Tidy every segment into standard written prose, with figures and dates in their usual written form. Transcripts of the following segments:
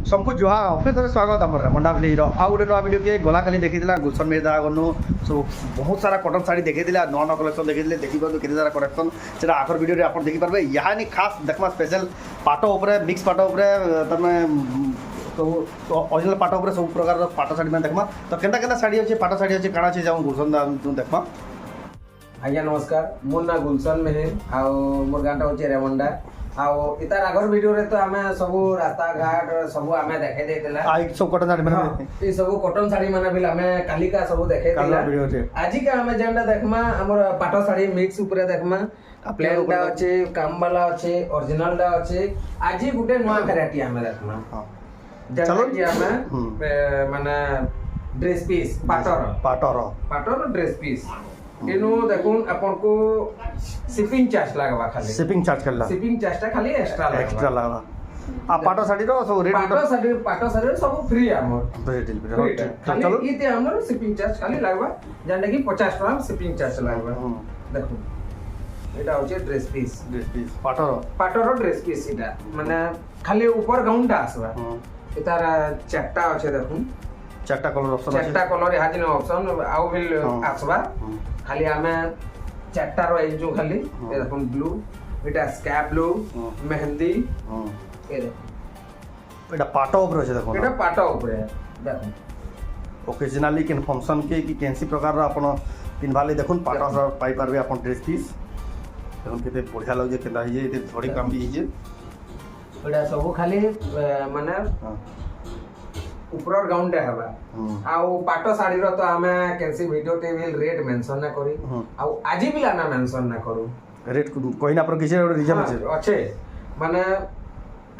सबको जुहा फिर थोड़े स्वागत आम रेमंडा भैलीर आउ गोटे नुआ भिडियो के गला खाली देखी गुलशन मिर्जा गनु सब बहुत सारा कटन शाढ़ी देखी नुआ नुआ कलेक्शन देखी देखी पार्थ के सारा कलेक्शन से आखर भिडियो आप देखिपारे यहाँ खास देखा स्पेशल पाट उपर मिक्स पाट उपर तमें तो ओरिजिनल पाट उपर सब प्रकार पाट शाढ़ी में देखमा तो केनता केनता शाढ़ी अच्छे पाट शाढ़ी अच्छे काଣା अच्छे जाऊँ गुलशन देखमा। आज्ञा नमस्कार मोर ना गुलशन मेहर आउ मोर गाँटा हूँ रेमंडा आउ इतार आगर वीडियो रे तो आमे सब रास्ता घाट सब आमे देखे देतिला आई सब कटन शाढ़ी माने ई सब कटन शाढ़ी माने भी आमे कालिका सब देखे दिला आज का आमे जेंडा देखमा हमर पाटो शाढ़ी मिक्स ऊपर देखमा प्लेन डा अछि काम वाला अछि ओरिजिनल डा अछि आज गुटे नवा वैरायटी आमे देखमा। चलो जी आमे माने ड्रेस पीस पाटर ड्रेस पीस इनु देखुन अपन को शिपिंग चार्ज लागबा खाली शिपिंग चार्ज टा खाली एक्स्ट्रा लागबा आ पाटो शाढ़ी रो सब रेट पाटो शाढ़ी सब फ्री हमर चलो इते हमर शिपिंग चार्ज खाली लागबा जाने की 50 टका शिपिंग चार्ज लागबा। देखो एटा होचे ड्रेस पीस पाटर ड्रेस पीस इटा माने खाली ऊपर गाउन टा आसबा इतार चारटा अछि देखुन चारटा कलर ऑप्शन अछि चारटा कलर यहाँ दिन ऑप्शन आउ बिल आसबा खाली आमे चारटा रो ए जो खाली ए देखुन ब्लू एटा स्काई ब्लू मेहंदी ए देखो एटा पाटो ऊपर अछि देखो एटा पाटो ऊपर देखो ओकेजनली केन फंक्शन के कि केनसी प्रकार रो अपन पिनभाले देखुन पाटो रो पाई परबे अपन ड्रेस पीस देखुन केते बढ़िया लागे केता हिजे एते थोड़ी काम भी हिजे एटा सब खाली माने ऊपर गाउन टे हबा आउ पाटो साड़ी रो तो हमे कैसी वीडियो टेबल रेट मेंशन ना करी आउ आजी बिला ना मेंशन ना करू रेट कहिना पर किसे रीजन अच्छे माने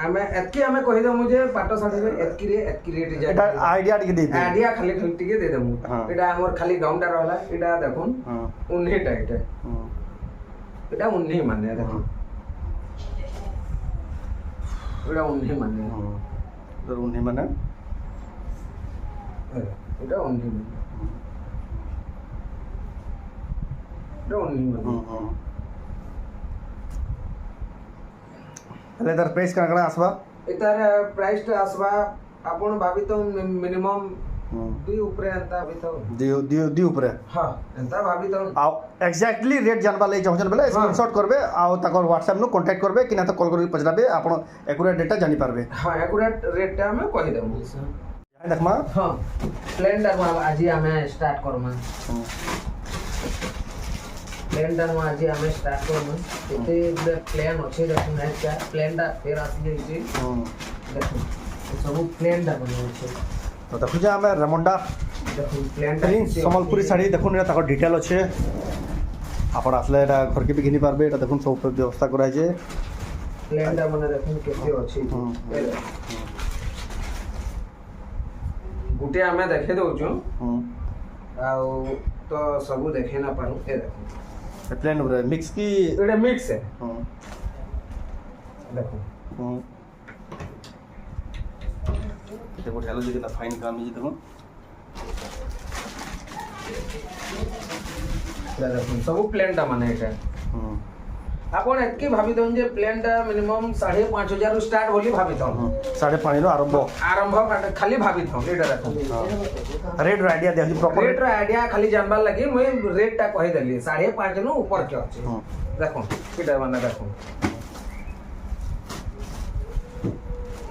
हमें एतकी हमें कहि दे मुझे पाटो साड़ी में एतकी रेट जा एटा आईडिया टिके दे आईडिया खाली टिके दे दमु एटा हमर खाली गाउन टा रहला एटा देखुन 19 टा एटा 19 माने देखुन एटा 19 माने तो 19 माने এটা অনলি এটা অনলি তাহলে তার প্রাইস কানা আসবা এটার প্রাইসটা আসবা আপন ভাবি তো মিনিমাম দুই উপরে এন্তা ভাবি তো দি উপরে हां এন্তা ভাবি তো आ एग्जैक्टली रेट जानबा ले चाहछन बेले स्क्रीनशॉट करबे आ तकर WhatsApp नु कांटेक्ट करबे कि ना तो कॉल करके पचराबे आपण एक्यूरेट डेटा जानि पारबे। हां एक्यूरेट रेटटा हमें कहि देबो देखमा हां प्लेन डा आज हमें स्टार्ट करमा प्लेन डा आज हमें स्टार्ट करमा एते प्लेन अछि देखु ना का प्लेन डा फेर आसी जइछि देखु सब प्लेन डा बनै छै तो देखु जे हमें रेमंडा देखु प्लेन डा संबलपुरी साड़ी देखु ने तकर डिटेल अछि आपण आसले एटा घर के भी घिनी पारबे एटा देखु सब व्यवस्था करा छै प्लेन डा माने देखु केते अछि गुटे हमें देखे दउछु आउ तो सब देखे ना पारू ए देखो प्लेन ऊपर मिक्स की एटा मिक्स है देखो केते बढ़िया लगे केता फाइन काम जे देखो देखो सब प्लेन टा माने एटा आपण एतकी भाबी दन जे प्लेन टा मिनिमम 5,500 रु स्टार्ट होली भाबी थन 5.5 रो आरंभ खाली भाबी थन एटा देखो रेट रो आईडिया दे प्रॉपर रेट रो आईडिया खाली जानबा लगी मैं रेट टा कहि देली 5.5 नु ऊपर के अछि देखो एटा माने देखो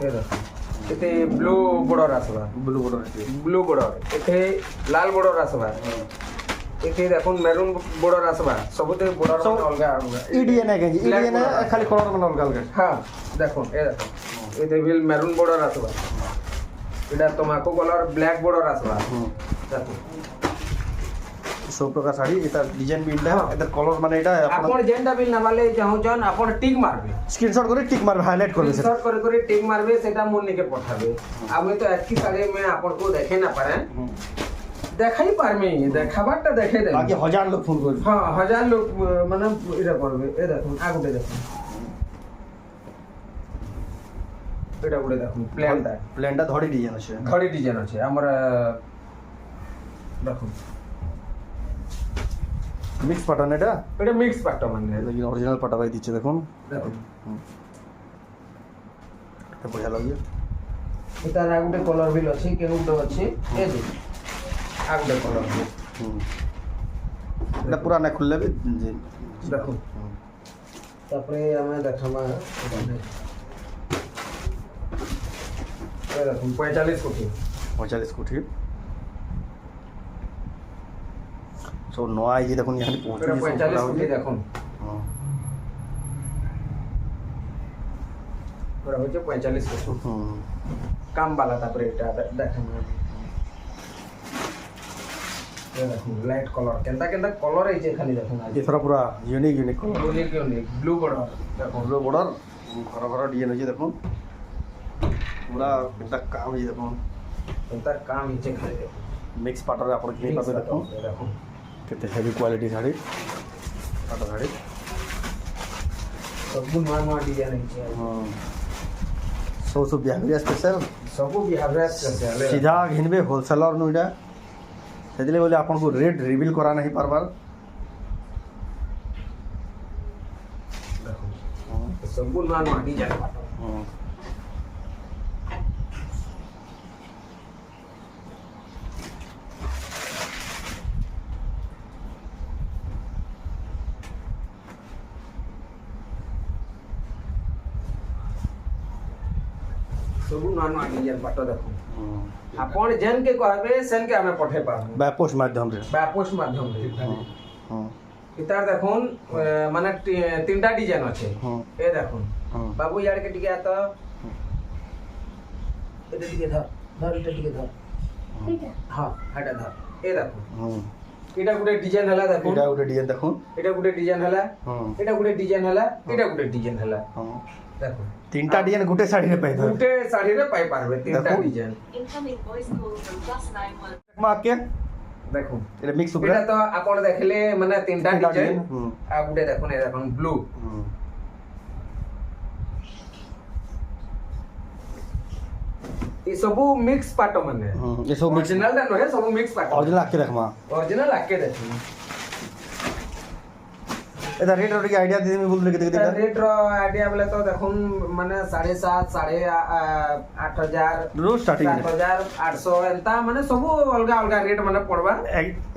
ए देखो एते ब्लू बॉर्डर आसबा ब्लू बॉर्डर एते लाल बॉर्डर आसबा एते देखुन मैरून बॉर्डर आसबा सबते बॉर्डर अलगा अलगा ईडीएन है ईडीएन खाली कलर मन अलगा अलगा हां देखो ए देखो एते बिल मैरून बॉर्डर आसबा एटा तमाको कलर ब्लैक बॉर्डर आसबा देखो सब प्रकार साड़ी एता डिजाइन भी है एता कलर माने एटा आपण जेंडा बिल नबाले चाहू जन आपण टिक मारबे स्क्रीनशॉट करे टिक मारबे हाईलाइट करबे स्क्रीनशॉट करे टिक मारबे सेटा मोनी के पठाबे आमे तो एतकी साड़ी में आपण को देखे ना पारे देखाई पारमे देखाबाटा देखे दे बाकी हजार लोग फोन कर हां हजार लोग माने इरा करबे ए देखो आगुटे देखो एटा गुटे देखो प्लेन टा धड़ी डिजाइन अछि हमर देखो मिक्स पैटर्न एटा मिक्स पैटर्न माने लेकिन ओरिजिनल पटा भाई दीचे देखो देखो बढ़िया लगे ଏତାର ଆଉ ଗୋଟେ କଲର ବି ଅଛି କେଉଁ ଗୋଟେ ଅଛି ଏ ଯେ ଆଉ ଗୋଟେ କଲର ବି এটা পুরা না খুললে বি দেখো তারপরে আমি দেখামা দেখুন 45 কোটি 45 কোটি সো নয়া এই যে দেখুন এখানে পৌঁছে 45 কোটি দেখুন ওরা হচ্ছে 45 কোটি কাম বালা তারপরে এটা দেখামা দেখুন লাইট কলর কেনটা কেনটা কলর এইছে খালি দেখুন আজ এছাড়া পুরা unique colour unique blue border দেখুন ব্লু বর্ডার ঘর ঘর ডিজাইন হয়েছে দেখুন পুরা এটা কাম হয়েছে দেখুন কেনটা কাম এইছে খালি দেখুন মিক্স পাটরে আপন কিনে পাবে দেখুন দেখুন কেতে হেভি কোয়ালিটি শাড়ি পাট শাড়ি ସବୁ ନୂଆ ନୂଆ ଡିଜାଇନ ହେଇଛି ସବୁ ବିହାଘରିଆ ସ୍ପେଶାଲ ସବୁ ବିହାରରେ ସ୍ପେଶାଲ सीधा घिनबे होलसेलर नु इटा सेदिले बोले आपन को रेट रिवील करा नहीं पारबार ସବୁ ନୂଆ ନୂଆ ଡିଜାଇନ ସବୁ ନୂଆ ନୂଆ ଡିଜାଇନ ପାଟ ଦେଖୁ ଆପଣ ଯେନ୍ କେ କହିବେ ସେନ୍ କେ ଆମେ ପଠେଇ ପାରବୁ बा पोस्ट माध्यम रे বা পোস্ট মাধ্যমରେ इतार देखुन माने तीनटा डिजाइन अच्छे ए देखुन बाबू यार के टिके आतो एटा टिके धर धर एटा टिके धर हां हटा धर ए देखुन एटा गुटे डिजाइन हला देखुन एटा गुटे डिजाइन देखुन एटा गुटे डिजाइन हला एटा गुटे डिजाइन हला एटा गुटे डिजाइन हला देखुन तीनटा डिजाइन गुटे साड़ी रे पाइ धर गुटे साड़ी रे पाइ पारबे तीनटा design Incoming voice call from +91. मा के देखुन एटा मिक्स ऊपर एटा तो आपण देखले माने तीनटा डिजाइन आ गुटे देखुन ए देखुन ब्लू ये सब मिक्स पाटो माने ये सब मिक्स ओरिजिनल दा नहे सब मिक्स पाटो ओरिजिनल आके देखमा ओरिजिनल आके देखी एदा रेट रे के आईडिया दे मी बोल के देख रेट रो आईडिया बोले तो देखुन माने 7.5 8,500 रोज स्टार्टिंग 7,800 एंता माने सब अलगा अलगा रेट माने पड़बा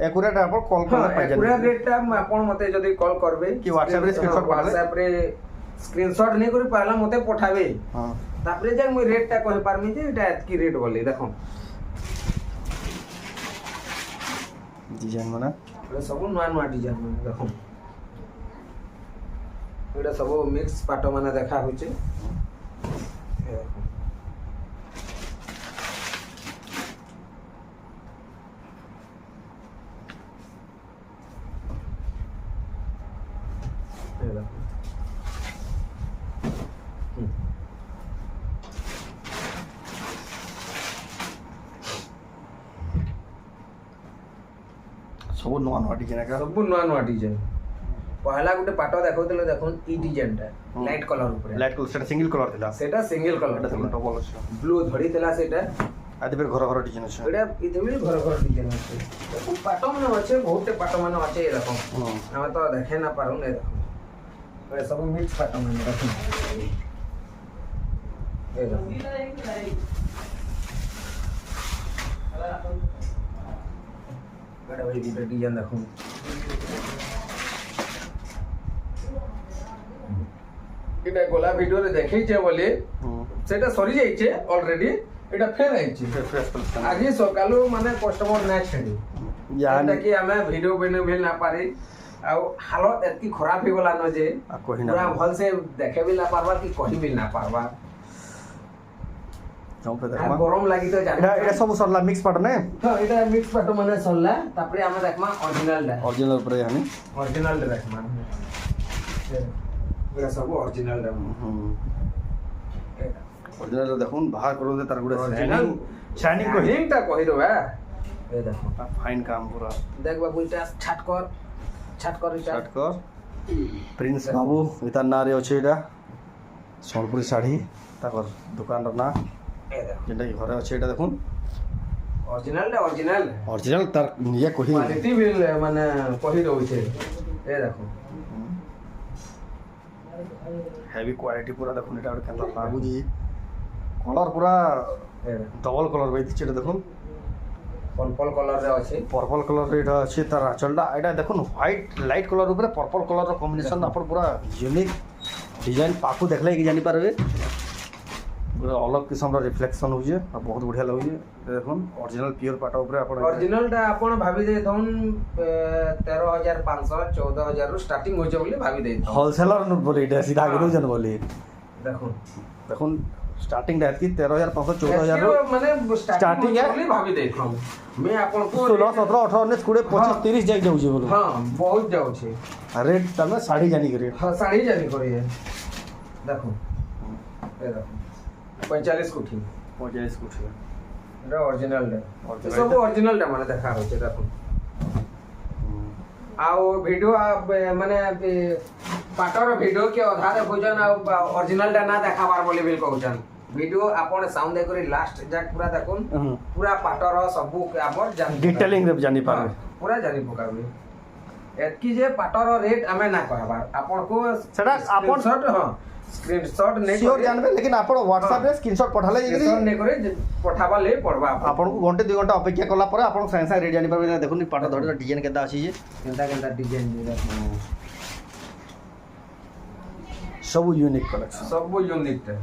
एकुरेट आपन कॉल कर पाइ जाने पूरा रेट टा आपन मते जदी कॉल करबे कि WhatsApp रे स्क्रीनशॉट पाले WhatsApp रे स्क्रीनशॉट नै करी पहला मते पठाबे हां तापरे जे मुई रेट टा कहि पारमी जे एटा एतकी रेट बोली देखो डिजाइन माने सब नुआ नुआ डिजाइन माने देखो एटा सब मिक्स पाटो माने देखा होचे सब नवा नवा डिजाइन का सब नुआ नुआ डिजाइन पहला गुटे पाटो देखौतले देखुन ई डिजाइन टा लाइट कलर ऊपर लाइट कलर सेटा सिंगल कलर थिला सेटा सिंगल एटा कलर देखो डबल अछि ब्लू धड़ी देला सेटा आदि फिर घर घर डिजाइन अछि एटा इते भी घर घर डिजाइन আছে দেখো পাটো মানে আছে বহুতে পাটো মানে আছে এরকম আমরা তো দেখে না পারু না দেখো এটা সব মিক্স পাটো মানে দেখো এই দেখো এটা ওই দুটো ডিজাইন দেখো এটা গোলা ভিডিওরে দেখাইছে বলে সেটা সরি যাইছে অলরেডি এটা ফের আইছে फ्रेश कलर আগে সকালু মানে কাস্টমার না ছেড়ে यानी এটা কি আমি ভিডিও বনে ভেল না পারি ଆଉ ହାଲତ ଏତକି ଖରାପ ହେଇଗଲା ନ ଯେ कहि ना ପୁରା ଭଲସେ ଦେଖେ ବି ନା ପାରବା କି କହି ବି ନା ପାରବା जाऊ पे আর देखमा ଗରମ ଲାଗି ତ ଜାଣି एटा एटा सब सरला मिक्स पाट ने ହଁ ଏଟା ମିକ୍ସ ପାଟ ମାନେ ସରିଲା ତାପରେ ଆମେ ଦେଖମା ଅରିଜିନାଲ ଟା ओरिजिनल पर यानी ଅରିଜିନାଲ ଟା ଦେଖମା ଏଟା ସବୁ ଅରିଜିନାଲ ଟା ओरिजिनल देखुन बाहर करो दे तार गुडे ଅରିଜିନାଲ शाइनिंग को शाइनिंग टा कहि दो ए देखो फाइन काम पूरा देख बाबू এটা ছাট কর এটা शर्ट कर प्रिंस बाबू इतार ना रे अछि एटा सोनपुरी साड़ी ताकर दुकान र ना ए देखो जेटा कि घरे अछि एटा देखुन অরিজিনাল টা অরিজিনাল ओरिजिनल तार ये कहि क्वालिटी भी মানে কহি দউছে এ দেখো हेवी क्वालिटी पूरा देखुन एटा केनता लागु जी কলর পুরা ডবল কলর ভাই দিচ্ছে এটা দেখুন পর্পল কলর রে আছে পর্পল কলর এটা আছে তার আঁচলটা এটা দেখুন হোয়াইট লাইট কলর উপরে পর্পল কলর কম্বিনেসন আপনার পুরা यूनिक ডিজাইন পাখু দেখলে কি জানি পারবে পুরা অলগ কিসমর রিফ্লেকশন হচ্ছে আর বহুত বঢ়িয়া লাগুছে দেখুন অরিজিনাল পিওর পাটা উপরে আপন অরিজিনালটা আপন ভাবি দেই ধন 13500 14000 রু স্টার্টিং হইছে বলি ভাবি দেই হোলসেলর বলে এটা সিধা আগে জন বলি দেখুন দেখুন স্টার্টিং রেট की 13500 14000 মানে स्टार्टिंग है বলি ভাবি দেই मैं आपन को 16 17 18 19 20 25 30 जाक जाउछे बोलो हां बहुत जाउछे रेट तमे साड़ी जानी करी हां साड़ी जानी करी है देखो ए देखो 45 कोठी 45 कुछ এটা অরিজিনাল রে Original সব টা। অরিজিনাল টা মানে দেখা হচ্ছে দেখুন ଆଉ ଭିଡିଓ ମାନେ ପାଟର ଭିଡିଓ କି ଅଧାରେ ବୁଝନ୍ ଆଉ ଅରିଜିନାଲ ଟା ନା ଦେଖାବାର ବୋଲି ବିଲ୍ କହୁଛନ୍ ଭିଡିଓ ଆପଣ ସାଉଣ୍ଡ ଦେଖରି ଲାଷ୍ଟ ଯାକ ପୁରା ଦେଖୁନ୍ ପୁରା ପାଟର ସବୁ ଆମର डिटेलिंग रे जानी पारे ପୁରା ଜାଣି ପକାବେ ଏତକି ଯେ ପାଟର ରେଟ୍ ଆମେ ନା କହିବାର ଆପଣଙ୍କୁ ସେଟା ଆପଣ ସ୍କ୍ରିନଶଟ ନେଇ सियोर जानबे लेकिन आपण WhatsApp रे स्क्रीनशॉट पठाले जकरी ନେଇ କରି ପଠାବା ले पड़बा आपण को घंटे 2 घंटा अपेक्षा करला परे आपण साइंस रेट जानी पारबे देखुन पाटा धड़ डिजाइन केदा अछि जे केनता केनता डिजाइन सब यूनिक कलेक्शन सब यूनिक टे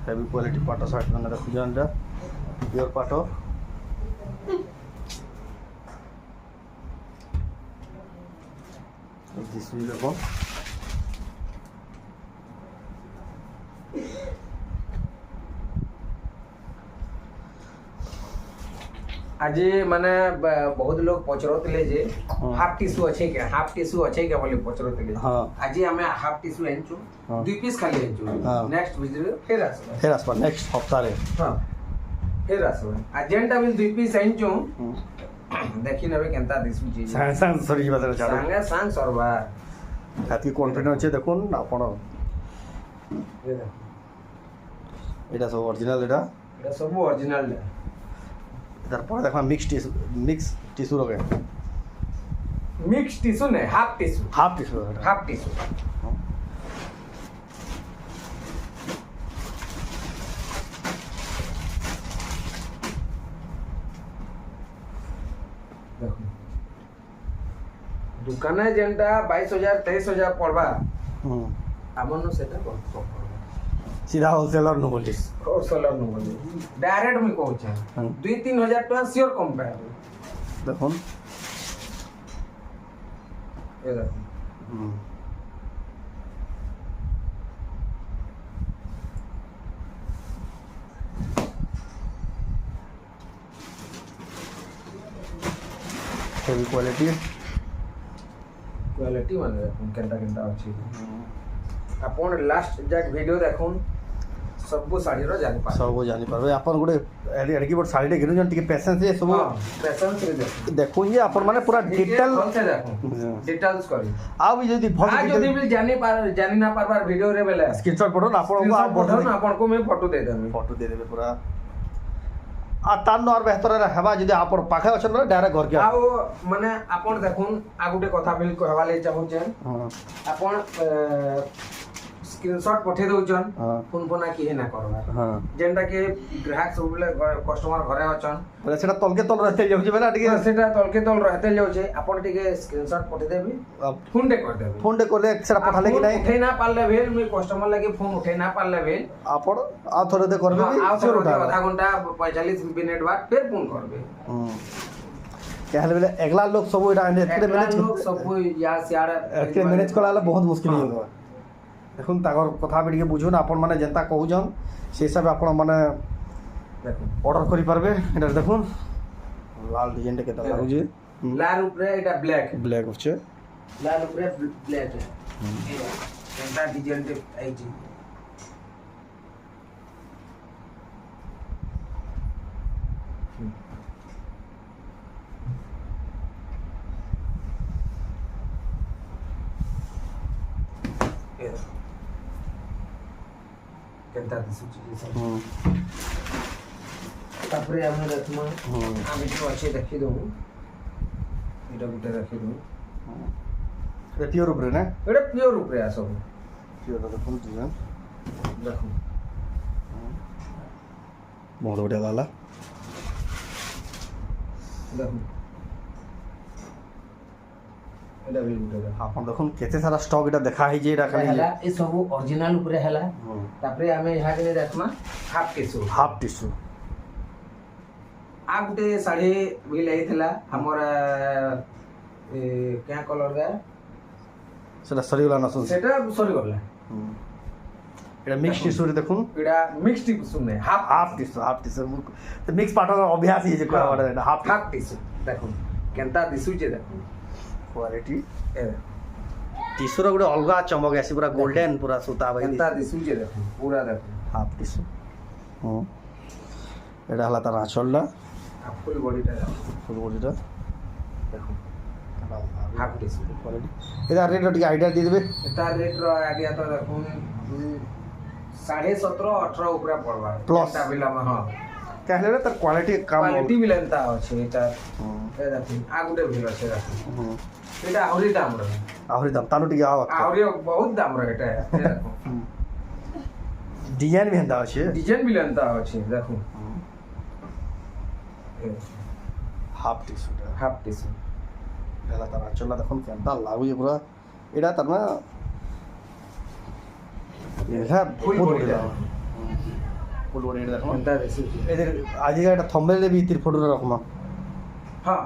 हेवी क्वालिटी पाटा शर्ट मैंने देखु जानटा प्योर पाटो दिस भी देखो आज माने बहुत लोग पचरतले जे हाफ टिश्यू अच्छे के हाफ टिश्यू अच्छे के बोली पचरतले हां आज हमें हाफ टिश्यू एंचू हाँ। 2 पीस खाली एंचू हाँ। नेक्स्ट वीडियो फिर आसबा फिर आसपा नेक्स्ट हफ्ता रे हां फिर आसबा आज जेंटा भी 2 पीस एंचू देखि नेबे केनता दिसु जी सांग सांग सरी बाजार चाडो संगे सांग सरबा हाथी कॉन्फिडेंस আছে দেখুন आपण এটা সব অরিজিনাল এটা এটা সব অরিজিনাল তারপরে দেখো মিক্স টিস্যু রকে मिक्स टिश्यू नहीं half tissue half tissue half tissue देखो दुकान जेनटा 22000 23000 पड़वा हमन सेटा बहुत कम पड़वा सीधा होलसेलर नु बोली होलसेलर नु बोली डायरेक्ट मी कहू छे 2-3000 टका सियोर कम पाए দেখুন ये देखो হেভি কোয়ালিটি क्वालिटी माने देखो केनता केनता अछि आपण लास्ट जाक वीडियो देखुन सब साड़ी रो जानि पा सब जानी पारबे अपन गुडे एडकी बोट साड़ी टे गिनु जन टिके पेशेंस जे सब पैशन से देखो देखुन जे अपन माने पूरा डिटेल से देखो डिटेल्स करी आ भी जदी भल आज जदी भी जानि ना पारबार वीडियो रे बेले स्क्रीनशॉट पड़ो ना अपन को आ बढ़ो ना आपण को मैं फोटो दे देमी फोटो दे देबे पूरा आ तान और बेहतर हेबा जदी आपण पाखे अछन रे डायरेक्ट घर के आउ माने आपण देखुन आ गुटे कथा बिल कहवा ले चाहू छे हां आपण स्क्रीनशॉट पठे दउछन हां फोन फोना की ना करबा हां जेंटा के ग्राहक सब बेले कस्टमर घरे अछन बोले सेटा तलके तल रहते जाउची बेला टिके सेटा तलके तल रहते जाउछे आपण टिके स्क्रीनशॉट पठे देबी फोन डे कर देबी फोन डे कोले सेटा पठाले कि नहीं उठे ना पारले भेल मैं कस्टमर लगे फोन उठे ना पारले भेल आपण आ थोड़े दे करबे आ सिर थोड़ा उठा आधा घंटा 45 मिनट बाद फिर फोन करबे कहले बेले अगला लोग सब एटा एतके मैनेज लोग सब या सियार एतके मैनेज कलाला बहुत मुश्किल हो गवा देखुन ताकर कथा बिडिके बुझुन आपण माने जनता कहउजन से हिसाब आपण माने देखो ऑर्डर करि पारबे एटा देखुन लाल डिजाइन टे केता लागु जे लाल ऊपर एटा ब्लैक ब्लैक होचे लाल ऊपर ब्लैक है एटा डिजाइन टे आई जी କେନ୍ତା ଦିଶୁଛି ଯେ ସବୁ ହୁଁ ତାପରେ ଆମେ ଦେଖମା ହୁଁ ଆମେ ଯୋଉ ଅଛି ଦେଖି ଦଉ ଏଇଟା ଗୋଟେ ରଖି ଦଉ এটা পিওর উপরে না ଏଇଟା ପିଓର ଉପରେ ସବୁ পিওর দেখুন ডিজাইন ଦେଖୁ ବହୁତ ବଢ଼ିଆ ଲାଗଲା ଦେଖୁ ଏଇଟା ବି ଗୋଟେ ଦେଖ ଆପଣ ଦେଖୁନ୍ କେତେ ସାରା ଷ୍ଟକ୍ এটা দেখা ହେଇଛି এটা ଖାଲି ହେଲା ଏ ସବୁ ଅରିଜିନାଲ ଉପରେ ହେଲା ହୁଁ ତାପରେ ଆମେ ଏହା ଦିନେ ଦେଖମା ହାଫ୍ କେସୁ ହାଫ୍ ଟିସୁ आ गुटे शाढ़ी भी लगिଥିଲା ଆମର क्या कलर का সেটা সরিগলা না শুন সেটা সরি গলা এটা মিক্স টিসুরে দেখুন এটা মিক্স টিস্যু নে হাফ হাফ টিসু তো মিক্স পাটর অভ্যাস ହେଇଛି কোয়াটা এটা হাফ হাফ টিস্যু দেখুন কেনতা দিসুছে দেখুন কোয়ালিটি এ টিসুর ଗୋଟେ ଅଲଗା ଚମକ ଆସି ପୁରା ଗୋଲ୍ଡେନ ପୁରା ସୁତା ବାଇ কেনতা দিসুছে দেখুন পুরা দেখুন হাফ টিসু হুম এটা হলা তার আঁচলটা আর ফুল বডিটা ফুল বডিটা দেখুন হাফ টিস্যু কোয়ালিটি এটা রেটটা ଟିକେ আইডিয়া দিয়ে দেবে এটা রেট র আইডিয়া তো দেখুন 17.5-18 উপরে পড়বা Plus. এটা বিলা হ্যাঁ তাহলে তার কোয়ালিটি কাম क्वालिटी भी लेंता আছে এটা হুম এ দেখুন আর গুটে ভিল আছে দেখুন হুম এটা আହୁରି দাম র আহুরি দাম তানো ଟିକେ আও ଆହୁରି ବହୁତ ଦାମ ର ଏଟା ଏ ଦେଖୁন ডিজাইন ବି ହେନ୍ତା ଅଛି डिजाइन भी लेंता ଅଛି দেখুন হাফ টিসুটা হাফ টিস্যু ହେଲା ତାର ଆଞ୍ଚଲଟା ଦେଖୁନ୍ କେନ୍ତା ଲାଗୁଛି ପୁରା ଏଇଟା ତାର ନା ଏହା ফুল ବହୁତ বডি ବଢ଼ିଆ ফুল বডি এটা দেখুন ଏନ୍ତା ଦିଶୁଛି এদের ଆଜିକା ଏଇଟା ଥମ୍ବେଲରେ ବି ତିର ଫଟୋରେ ରଖମା ହଁ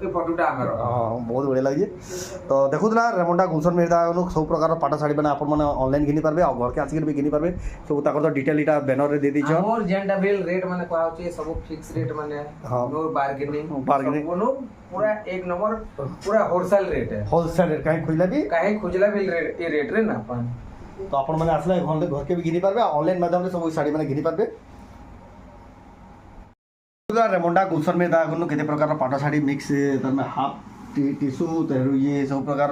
ଏ ଫଟୋଟା ଆମର ହଁ ବହୁତ ବଢ଼ିଆ ଲାଗୁଛି ତ ଦେଖୁଥିଲା ରେମଣ୍ଡା ଗୁଲସନ ମିର୍ଦାନୁ ସବୁ ପ୍ରକାର ପାଟ ଶାଢ଼ୀ ମାନେ ଆପଣମାନେ ଅନଲାଇନ୍ ଘିନି ପାରବେ ଆଉ ଘରକେ ଆସିକି ବି ଘିନି ପାରବେ ସବୁ ତାଙ୍କର ତ ଡିଟେଲ ଏଇଟା ବ୍ୟାନରରେ ଦେଇ ଦେଇଛ ଆମର ଯେନ୍ଟା ବିଲ୍ ରେଟ୍ ମାନେ କୁହା ହଉଛି ସବୁ ଫିକ୍ସ ରେଟ୍ ମାନେ ହଁ। No bargaining Bargaining। कोनो पूरा एक नंबर पूरा होलसेल रेट है ହୋଲସେଲ ରେଟ୍ କାହିଁ ଖୋଜିଲେ ବି काहे खुजला बिल रेट ए रेट रे ना पान ତ ଆପଣମାନେ ଆସିଲେ ଘରକେ ବି ଘିନି ପାରବେ ଆଉ ଅନଲାଇନ୍ ମାଧ୍ୟମରେ ସବୁ ଶାଢ଼ୀ ମାନେ ଘିନି ପାରବେ ରେମଣ୍ଡା ଗୁଲସନ ମିର୍ଦାନୁ କେତେ ପ୍ରକାର ପାଟ ଶାଢ଼ୀ ମିକ୍ସ ତାମାନେ ହାଫ টিসু তেহরু ইয়ে সব প্রকার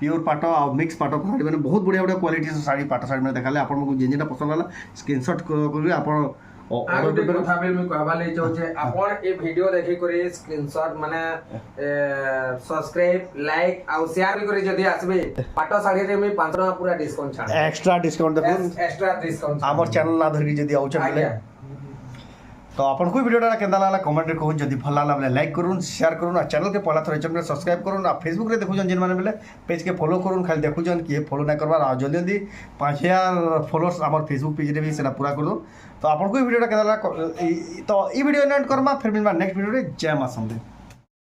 পিওর পাট আর মিক্স পাট শাড়ি মানে বহুত বড়িয়া বড়িয়া কোয়ালিটি শাড়ি পাট শাড়ি মানে দেখালে আপনার যেটা পছন্দ হল স্ক্রিনশট করবে আপনার আর ଗୋଟେ କଥା ବି ମୁଁ କହିବା ଲାଗି ଚାହୁଁଛେ ଆପଣ ଏ ଭିଡିଓ ଦେଖି କରି ସ୍କ୍ରିନଶଟ ମାନେ ସବସ୍କ୍ରାଇବ ଲାଇକ ଆଉ ସେୟାର ବି କରି ଯଦି ଆସିବେ ପାଟ ଶାଢୀରେ ମୁଁ 5 ଟଙ୍କା ପୁରା ଡିସକାଉଣ୍ଟ ଛାଡ଼ এক্সট্রা ডিসকাউন্ট দেখুন এক্সট্রা ডিসকাউন্ট আমার চ্যানেল না ধরিকি যদি আউছেন বলে তো আপনার ভিডিওটা কেমন লাগলা কমেন্টে कहूँ যদি ভাল লাগলা বলে লাইক করুন শেয়ার করুন আর চ্যানেল কে পহলা থর চ্যানেল সবসক্রাইব করুন আর ফেসবুক রে দেখুছেন যেন মানে বলে পেজ কে ফলো করুন খালি দেখুছেন কি ফলো না করবার আর জলদি জলদি 5000 ফলোয়ার্স আমার ফেসবুক পেজ রে भी সেটা पूरा कर दो तो आपको ভিডিওটা কেমন লাগলা তো এই ভিডিও এন্ড করবা फिर मिलबा नेक्स्ट वीडियो रे जय मां समदे।